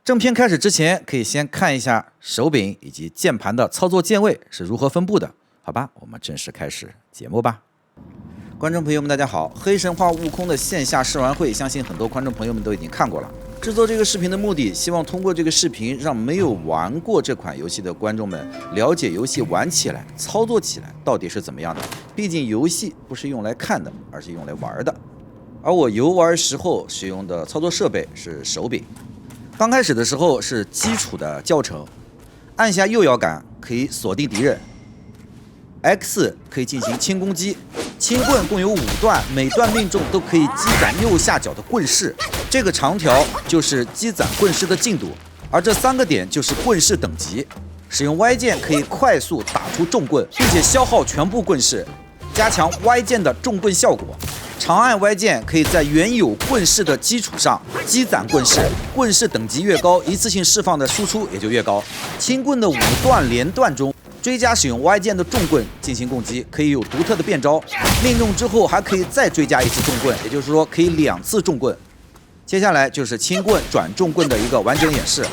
正片开始之前，可以先看一下手柄以及键盘的操作键位是如何分布的，好吧？我们正式开始节目吧。观众朋友们，大家好！黑神话：悟空的线下试玩会，相信很多观众朋友们都已经看过了。制作这个视频的目的，希望通过这个视频，让没有玩过这款游戏的观众们了解游戏玩起来、操作起来到底是怎么样的。毕竟游戏不是用来看的，而是用来玩的。而我游玩时候使用的操作设备是手柄。刚开始的时候是基础的教程，按下右摇杆可以锁定敌人 ，X 可以进行轻攻击。轻棍共有5段，每段命中都可以积攒右下角的棍式，这个长条就是积攒棍式的进度，而这3个点就是棍式等级。使用 Y 键可以快速打出重棍，并且消耗全部棍式，加强 Y 键的重棍效果。长按 Y 键可以在原有棍式的基础上积攒棍式，棍式等级越高，一次性释放的输出也就越高。轻棍的5段连段中，追加使用 Y 键的重棍进行攻击，可以有独特的变招，命中之后还可以再追加一次重棍，也就是说可以2次重棍。接下来就是轻棍转重棍的一个完整演示。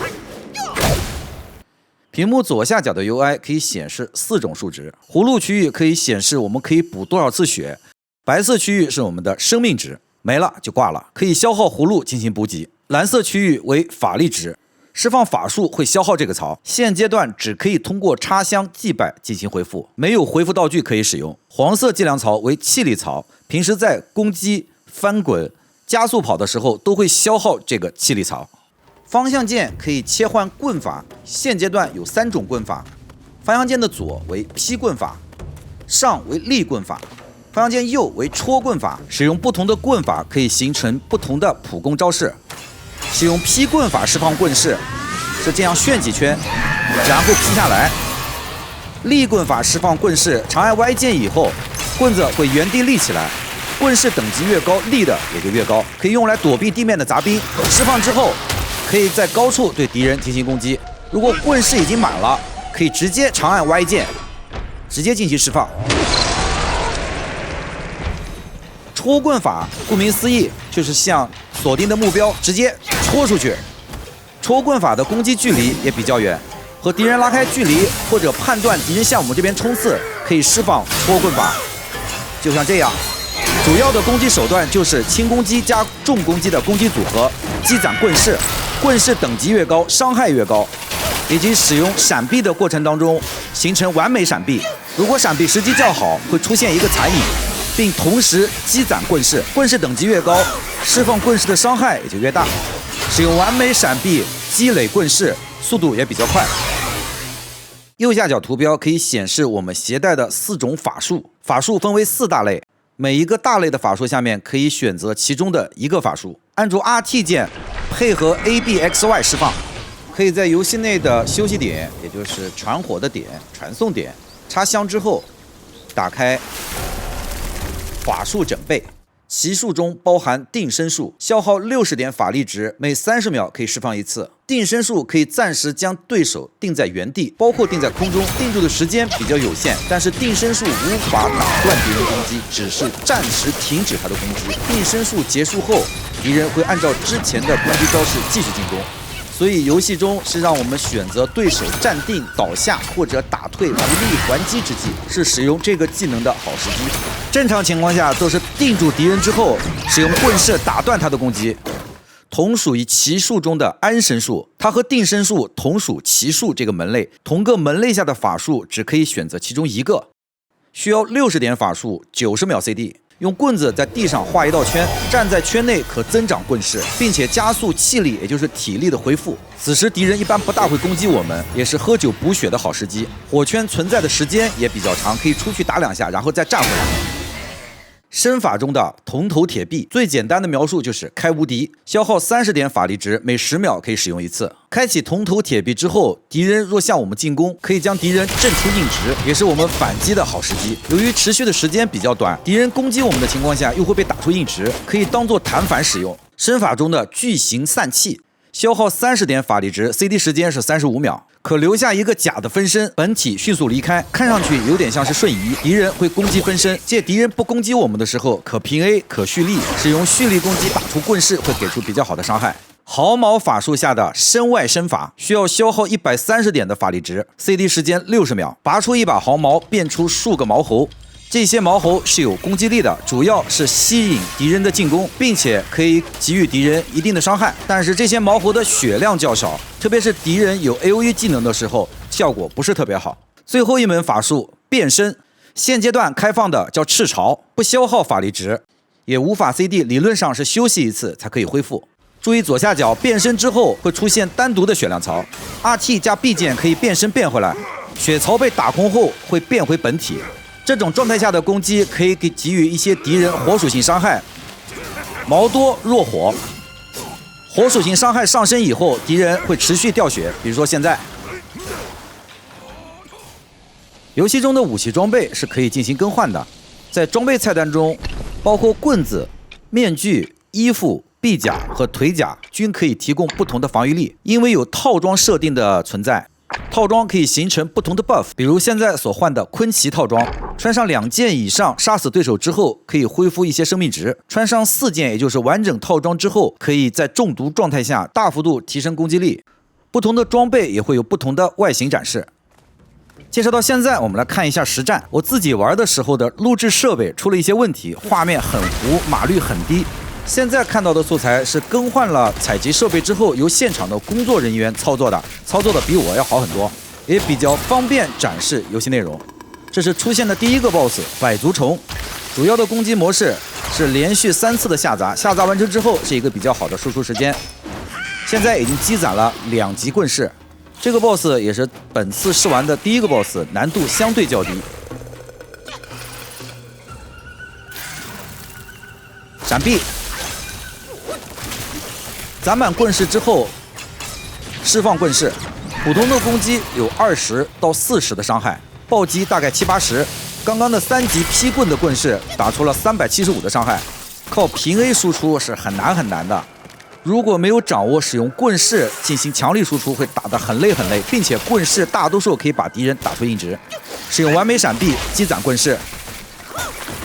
屏幕左下角的 UI 可以显示4种数值，葫芦区域可以显示我们可以补多少次血，白色区域是我们的生命值，没了就挂了，可以消耗葫芦进行补给。蓝色区域为法力值。释放法术会消耗这个槽，现阶段只可以通过插香祭拜进行回复，没有回复道具可以使用。黄色计量槽为气力槽，平时在攻击、翻滚、加速跑的时候都会消耗这个气力槽。方向键可以切换棍法，现阶段有3种棍法。方向键的左为劈棍法，上为立棍法，方向键右为戳棍法。使用不同的棍法可以形成不同的普攻招式。使用劈棍法释放棍式是这样旋几圈，然后劈下来。立棍法释放棍式，长按 Y 键以后，棍子会原地立起来。棍式等级越高，立的也就越高，可以用来躲避地面的杂兵。释放之后，可以在高处对敌人进行攻击。如果棍式已经满了，可以直接长按 Y 键，直接进行释放。戳棍法顾名思义，就是向锁定的目标直接戳出去。戳棍法的攻击距离也比较远，和敌人拉开距离或者判断敌人向我们这边冲刺，可以释放戳棍法。就像这样，主要的攻击手段就是轻攻击加重攻击的攻击组合，积攒棍式，棍式等级越高，伤害越高，以及使用闪避的过程当中形成完美闪避。如果闪避时机较好，会出现一个残影，并同时积攒棍式，棍式等级越高，释放棍式的伤害也就越大。使用完美闪避积累棍式，速度也比较快。右下角图标可以显示我们携带的4种法术，法术分为4大类，每一个大类的法术下面可以选择其中的一个法术，按住 RT 键配合 ABXY 释放。可以在游戏内的休息点，也就是传火的点、传送点，插香之后打开法术整备，其数中包含定身术，消耗60点法力值，每30秒可以释放1次。定身术可以暂时将对手定在原地，包括定在空中，定住的时间比较有限，但是定身术无法打断敌人攻击，只是暂时停止他的攻击。定身术结束后，敌人会按照之前的攻击招式继续进攻。所以游戏中是让我们选择对手站定、倒下或者打退无力还击之际，是使用这个技能的好时机。正常情况下都是定住敌人之后，使用棍式打断他的攻击。同属于奇术中的安神术，它和定身术同属奇术这个门类，同个门类下的法术只可以选择其中一个。需要60点法术，90秒 CD。用棍子在地上画一道圈，站在圈内可增长棍式，并且加速气力，也就是体力的恢复。此时敌人一般不大会攻击我们，也是喝酒补血的好时机。火圈存在的时间也比较长，可以出去打2下，然后再站回来。身法中的铜头铁臂，最简单的描述就是开无敌，消耗30点法力值，每10秒可以使用1次。开启铜头铁臂之后，敌人若向我们进攻，可以将敌人震出硬直，也是我们反击的好时机。由于持续的时间比较短，敌人攻击我们的情况下又会被打出硬直，可以当做弹反使用。身法中的巨型散气，消耗30点法力值 ，CD 时间是35秒。可留下一个假的分身，本体迅速离开，看上去有点像是瞬移。敌人会攻击分身，借敌人不攻击我们的时候，可平 A 可蓄力，使用蓄力攻击打出棍式会给出比较好的伤害。毫毛法术下的身外身法需要消耗130点的法力值 ，CD 时间60秒，拔出一把毫毛，变出数个毛猴。这些毛猴是有攻击力的，主要是吸引敌人的进攻，并且可以给予敌人一定的伤害。但是这些毛猴的血量较少，特别是敌人有 AOE 技能的时候，效果不是特别好。最后一门法术变身，现阶段开放的叫赤潮，不消耗法力值，也无法 CD， 理论上是休息一次才可以恢复。注意左下角变身之后会出现单独的血量槽 ，RT 加 B 键可以变身变回来，血槽被打空后会变回本体。这种状态下的攻击可以给予一些敌人火属性伤害，毛多弱火，火属性伤害上升以后，敌人会持续掉血。比如说现在，游戏中的武器装备是可以进行更换的，在装备菜单中，包括棍子、面具、衣服、臂甲和腿甲均可以提供不同的防御力，因为有套装设定的存在。套装可以形成不同的 buff， 比如现在所换的昆奇套装，穿上2件以上杀死对手之后可以恢复一些生命值，穿上4件也就是完整套装之后，可以在中毒状态下大幅度提升攻击力。不同的装备也会有不同的外形展示。介绍到现在，我们来看一下实战。我自己玩的时候的录制设备出了一些问题，画面很糊，码率很低。现在看到的素材是更换了采集设备之后，由现场的工作人员操作的比我要好很多，也比较方便展示游戏内容。这是出现的第一个 BOSS 百足虫，主要的攻击模式是连续3次的下砸，下砸完成之后是一个比较好的输出时间。现在已经积攒了2级棍式，这个 BOSS 也是本次试玩的第一个 BOSS， 难度相对较低。闪避。攒满棍式之后，释放棍式，普通的攻击有20到40的伤害，暴击大概70、80。刚刚的3级劈棍的棍式打出了375的伤害，靠平 A 输出是很难的。如果没有掌握使用棍式进行强力输出，会打得很累，并且棍式大多数可以把敌人打出硬直。使用完美闪避积攒棍式，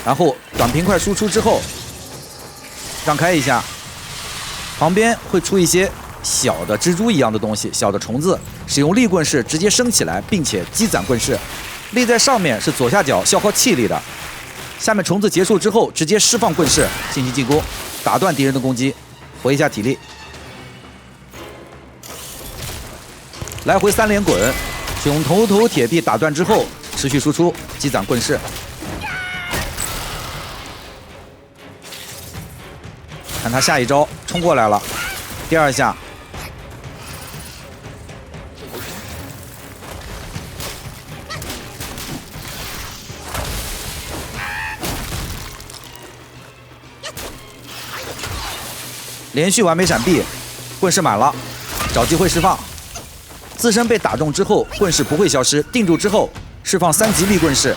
然后短平快输出之后，让开一下。旁边会出一些小的蜘蛛一样的东西，小的虫子，使用力棍式直接升起来，并且积攒棍式。立在上面是左下角消耗气力的，下面虫子结束之后直接释放棍式进行进攻，打断敌人的攻击，回一下体力。来回3连滚，使用头头铁臂打断之后持续输出，积攒棍式。看他下一招冲过来了，第2下，连续完美闪避，棍式满了，找机会释放。自身被打中之后，棍式不会消失，定住之后释放3级力棍式，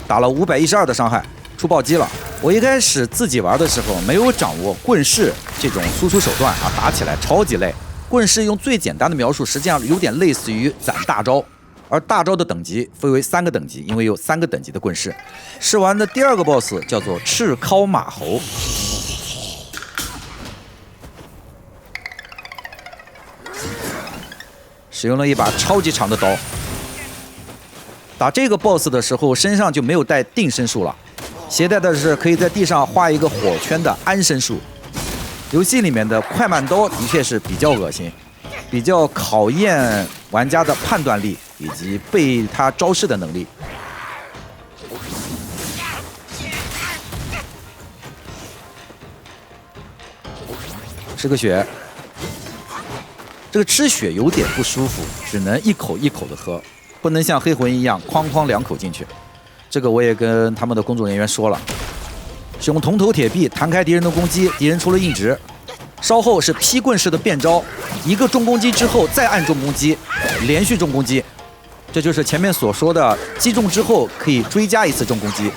打了512的伤害，出暴击了。我一开始自己玩的时候没有掌握棍式这种输出手段啊，打起来超级累。棍式用最简单的描述，实际上有点类似于攒大招，而大招的等级分为3个等级，因为有3个等级的棍式。试完的第2个 BOSS 叫做赤尻马猴，使用了一把超级长的刀。打这个 BOSS 的时候，身上就没有带定身术了。携带的是可以在地上画一个火圈的安身术。游戏里面的快慢刀的确是比较恶心，比较考验玩家的判断力以及背他招式的能力。吃个血，这个吃血有点不舒服，只能一口一口的喝，不能像黑魂一样哐哐2口进去。这个我也跟他们的工作人员说了，使用铜头铁臂弹开敌人的攻击，敌人出了硬直。稍后是劈棍式的变招，一个重攻击之后再按重攻击，连续重攻击，这就是前面所说的击中之后可以追加1次重攻击。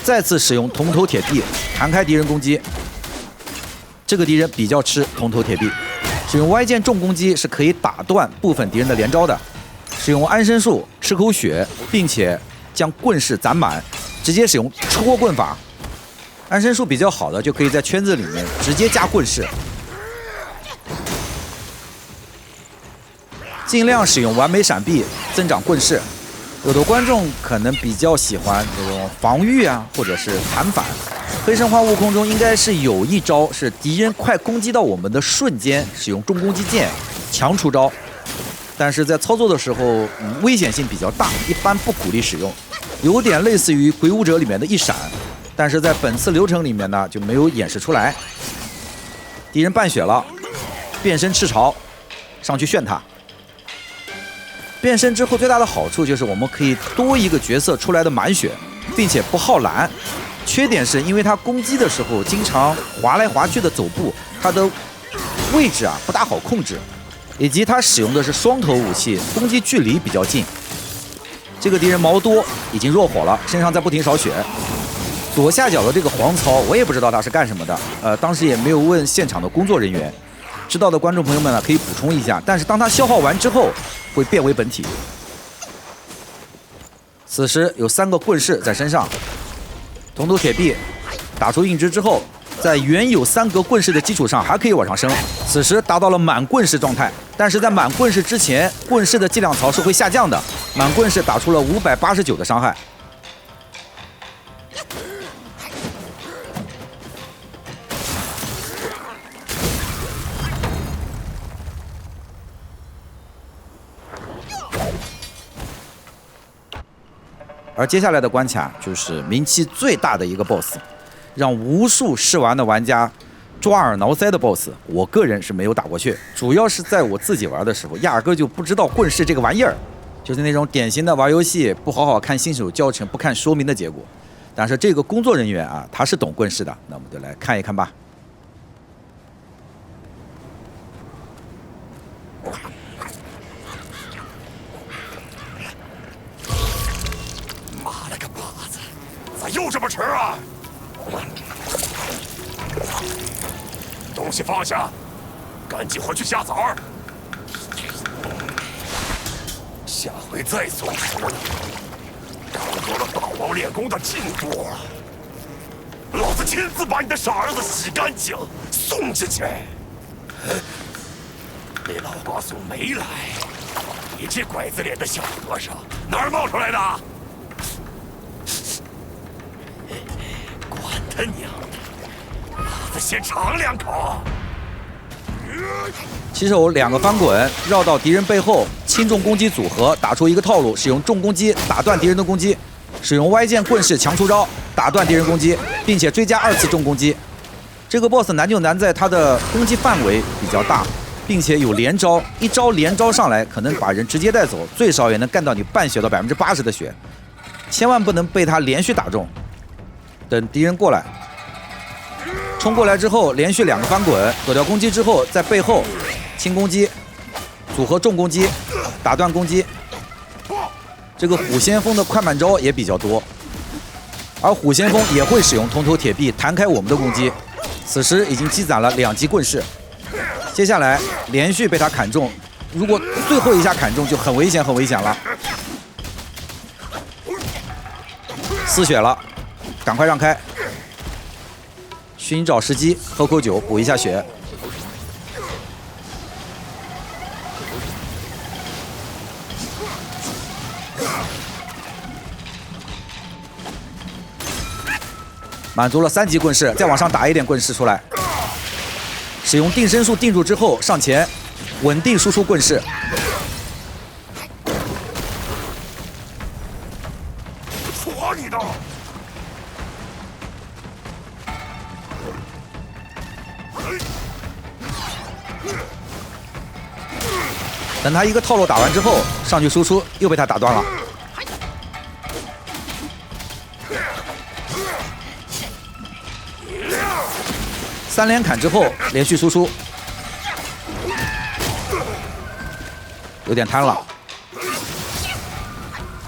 再次使用铜头铁臂弹开敌人攻击，这个敌人比较吃铜头铁臂。使用 Y 键重攻击是可以打断部分敌人的连招的。使用安身术吃口血，并且将棍式攒满，直接使用戳棍法，安身术比较好的，就可以在圈子里面直接加棍式，尽量使用完美闪避增长棍式。有的观众可能比较喜欢这种防御啊，或者是弹反。黑神话悟空中应该是有一招是敌人快攻击到我们的瞬间，使用重攻击键强出招，但是在操作的时候，危险性比较大，一般不鼓励使用。有点类似于鬼舞者里面的一闪，但是在本次流程里面呢就没有演示出来。敌人半血了，变身赤潮上去炫他。变身之后最大的好处就是我们可以多一个角色出来的满血，并且不耗蓝。缺点是因为他攻击的时候经常滑来滑去的走步，他的位置不大好控制，以及他使用的是双头武器，攻击距离比较近。这个敌人毛多已经弱火了，身上在不停少血。左下角的这个黄操我也不知道他是干什么的，当时也没有问现场的工作人员，知道的观众朋友们呢可以补充一下。但是当他消耗完之后会变为本体。此时有3个棍式在身上，铜头铁臂打出硬直之后，在原有3格棍式的基础上还可以往上升，此时达到了满棍式状态。但是在满棍式之前，棍式的计量槽是会下降的，满棍式打出了589的伤害。而接下来的关卡就是名气最大的一个 BOSS， 让无数试玩的玩家抓耳挠腮的 BOSS。我个人是没有打过去，主要是在我自己玩的时候，压根就不知道棍式这个玩意儿，就是那种典型的玩游戏不好好看新手教程、不看说明的结果。但是这个工作人员他是懂棍式的，那我们就来看一看吧。又这么迟啊！东西放下，赶紧回去下崽儿。下回再送出，超过了大王练功的进度，老子亲自把你的傻儿子洗干净，送进去。那老瓜送没来，你这拐子脸的小和尚哪儿冒出来的？他娘的，老子先尝2口。起手2个翻滚，绕到敌人背后，轻重攻击组合，打出一个套路，使用重攻击打断敌人的攻击，使用歪剑棍式强出招打断敌人攻击，并且追加2次重攻击。这个 BOSS 难就难在他的攻击范围比较大，并且有连招，一招连招上来可能把人直接带走，最少也能干到你半血到80%的血，千万不能被他连续打中。等敌人过来，冲过来之后，连续2个翻滚，躲掉攻击之后，在背后轻攻击组合重攻击，打断攻击。这个虎先锋的快慢招也比较多，而虎先锋也会使用铜头铁臂弹开我们的攻击。此时已经积攒了2级棍式，接下来连续被他砍中，如果最后一下砍中就很危险，很危险了。4血了。赶快让开，寻找时机，喝口酒补一下血。满足了3级棍式，再往上打一点棍式出来。使用定身术定住之后上前，稳定输出棍式。戳你的！等他一个套路打完之后，上去输出又被他打断了。3连砍之后连续输出，有点贪了。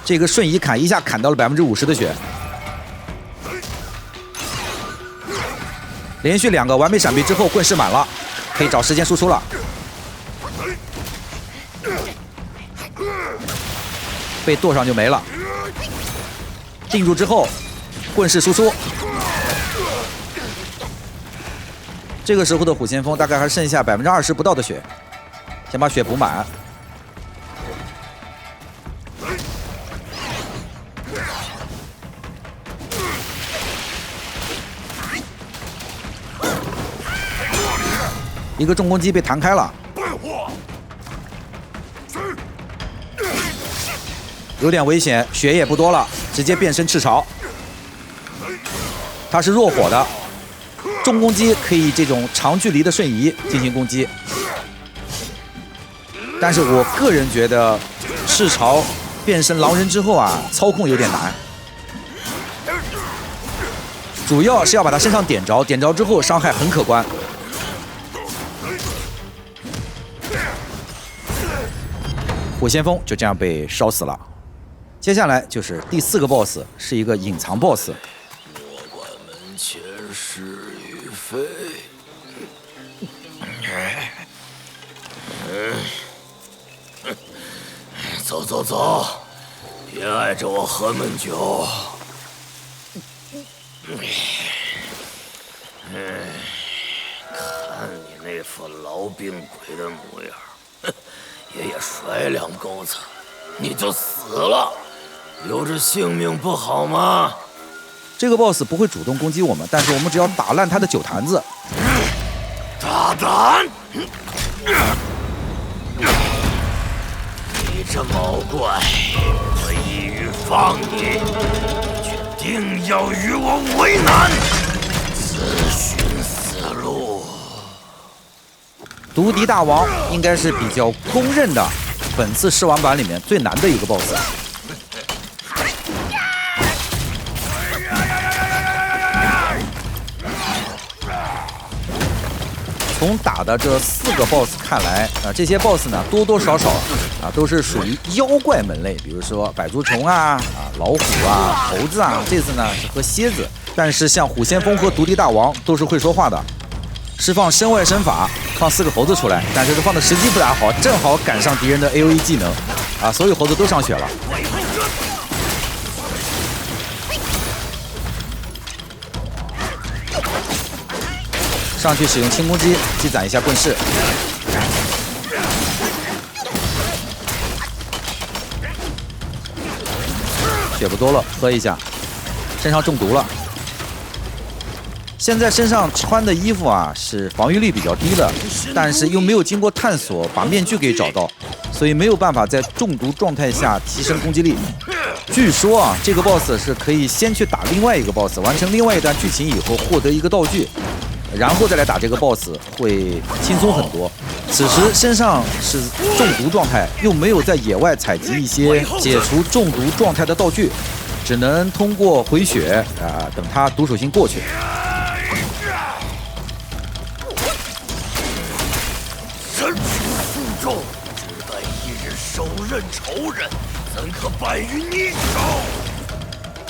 这个瞬移砍一下砍到了50%的血，连续2个完美闪避之后，棍式满了，可以找时间输出了。被剁上就没了。定住之后，棍式输出，这个时候的虎先锋大概还剩下20%不到的血，先把血补满。一个重攻击被弹开了，有点危险，血也不多了，直接变身赤潮。他是弱火的，重攻击可以这种长距离的瞬移进行攻击，但是我个人觉得赤潮变身狼人之后啊，操控有点难，主要是要把他身上点着，点着之后伤害很可观。虎先锋就这样被烧死了。接下来就是第4个 BOSS， 是一个隐藏 BOSS。我管门前事与非。走走走，别碍着我喝闷酒。看你那副痨病鬼的模样。爷爷甩2钩子，你就死了，留着性命不好吗？这个 BOSS 不会主动攻击我们，但是我们只要打烂他的酒坛子。大胆！你这毛怪，我一语放你，却定要与我为难，自寻死路。毒敌大王应该是比较公认的本次试玩版里面最难的一个 BOSS。从打的这4个 BOSS 看来，这些 BOSS 呢多多少少都是属于妖怪门类，比如说百足虫老虎猴子这次呢是和蝎子，但是像虎先锋和毒敌大王都是会说话的。释放身外身法，放4个猴子出来，但是放的时机不大好，正好赶上敌人的 AOE 技能，所有猴子都上血了。上去使用轻攻击，积攒一下棍式。血不多了，喝一下，身上中毒了。现在身上穿的衣服是防御力比较低的，但是又没有经过探索把面具给找到，所以没有办法在中毒状态下提升攻击力。据说这个 BOSS 是可以先去打另外一个 BOSS， 完成另外一段剧情以后获得一个道具，然后再来打这个 BOSS 会轻松很多。此时身上是中毒状态，又没有在野外采集一些解除中毒状态的道具，只能通过回血等他毒手性过去。身负负重，只待一日手刃仇人，怎可败于你手？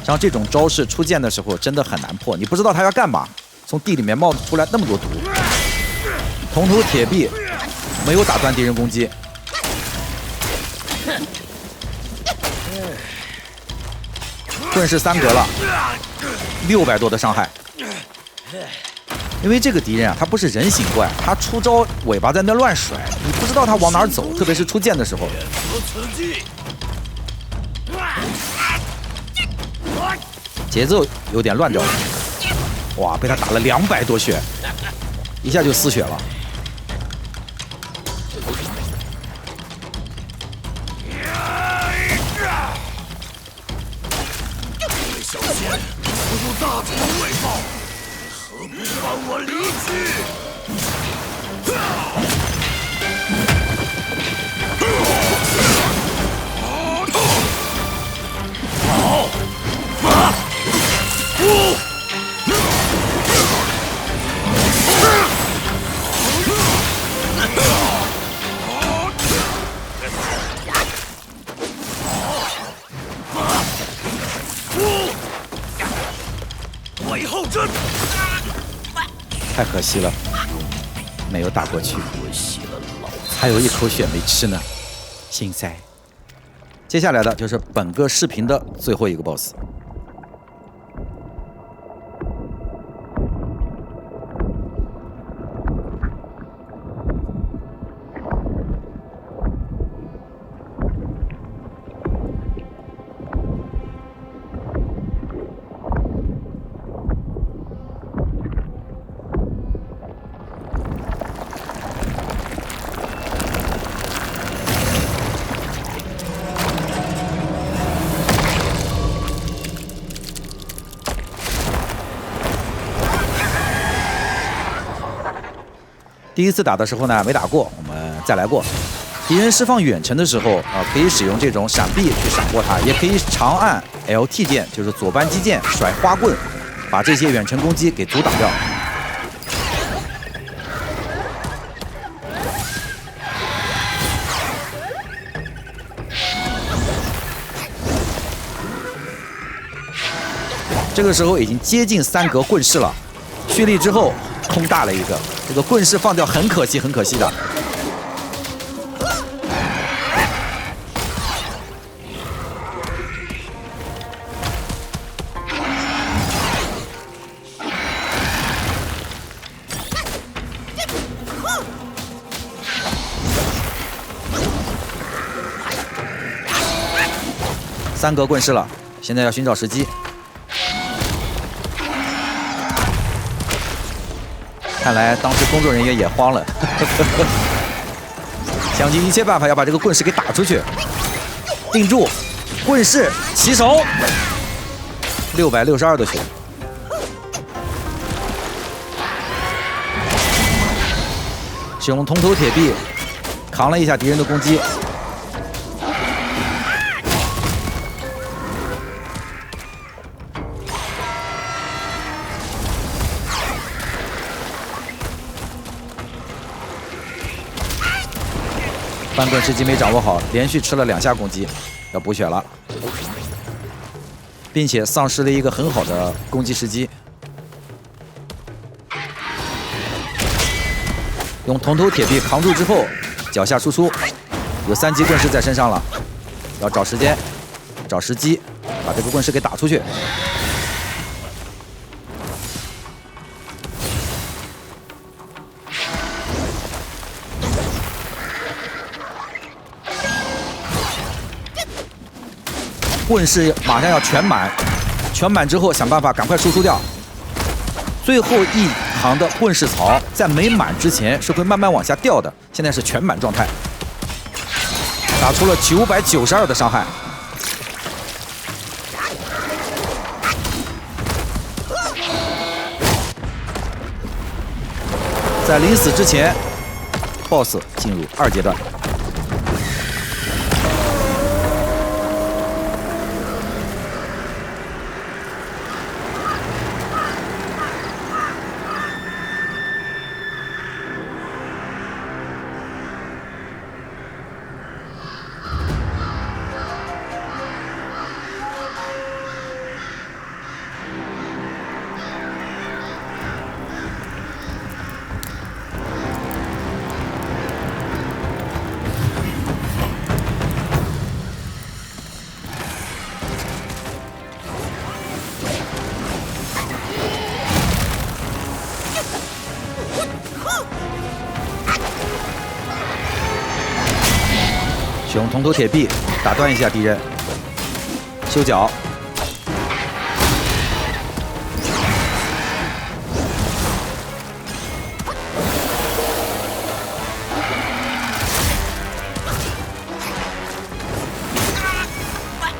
像这种招式出现的时候真的很难破，你不知道他要干嘛，从地里面冒出来那么多毒。铜头铁臂没有打断敌人攻击，盾是3格了，600多的伤害。因为这个敌人他不是人形怪，他出招尾巴在那乱甩，你不知道他往哪儿走，特别是出剑的时候。节奏有点乱掉了，哇，被他打了200多血，一下就4血了。小仙，不入大仇未报，何不放我离去？尾后针，太可惜了，没有打过去，还有一口血没吃呢，心塞。接下来的就是本个视频的最后一个 BOSS。第一次打的时候呢没打过，我们再来过。敌人释放远程的时候可以使用这种闪避去闪过它，也可以长按 LT 键，就是左扳机键甩花棍，把这些远程攻击给阻挡掉。这个时候已经接近3格棍式了，蓄力之后空大了一个，这个棍式放掉很可惜，很可惜的。3格棍式了，现在要寻找时机。看来当时工作人员也慌了，想尽一切办法要把这个棍式给打出去。定住，棍式起手，662的血。使用铜头铁臂扛了一下敌人的攻击。半盾时机没掌握好，连续吃了2下攻击，要补血了，并且丧失了一个很好的攻击时机。用铜头铁臂扛住之后，脚下输出，有3级棍式在身上了，要找时间、找时机，把这个棍式给打出去。棍式马上要全满，全满之后想办法赶快输出掉。最后一行的棍式槽在没满之前是会慢慢往下掉的，现在是全满状态，打出了992的伤害。在临死之前 ，BOSS 进入2阶段。使用铜头铁臂打断一下敌人，修脚。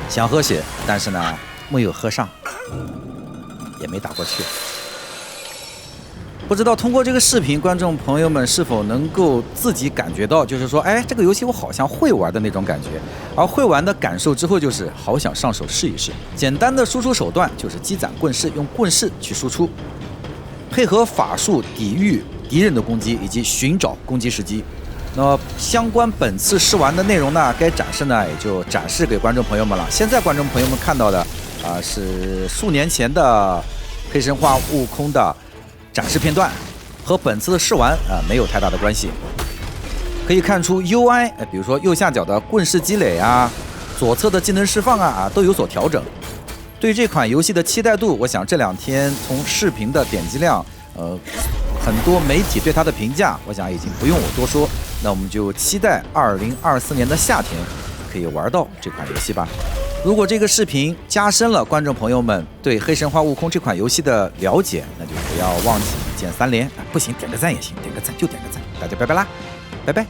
想喝血，但是呢没有喝上，也没打过去。不知道通过这个视频，观众朋友们是否能够自己感觉到，就是说，哎，这个游戏我好像会玩的那种感觉。而会玩的感受之后，就是好想上手试一试。简单的输出手段就是积攒棍式，用棍式去输出，配合法术抵御敌人的攻击，以及寻找攻击时机。那么相关本次试玩的内容呢，该展示呢也就展示给观众朋友们了。现在观众朋友们看到的是数年前的黑神话悟空的展示片段，和本次的试玩没有太大的关系。可以看出 UI，比如说右下角的棍式积累啊，左侧的技能释放啊都有所调整。对这款游戏的期待度，我想这2天从视频的点击量，很多媒体对它的评价，我想已经不用我多说。那我们就期待2024年的夏天可以玩到这款游戏吧。如果这个视频加深了观众朋友们对《黑神话：悟空》这款游戏的了解，那就不要忘记一键3连，不行点个赞也行，点个赞就点个赞。大家拜拜啦，拜拜。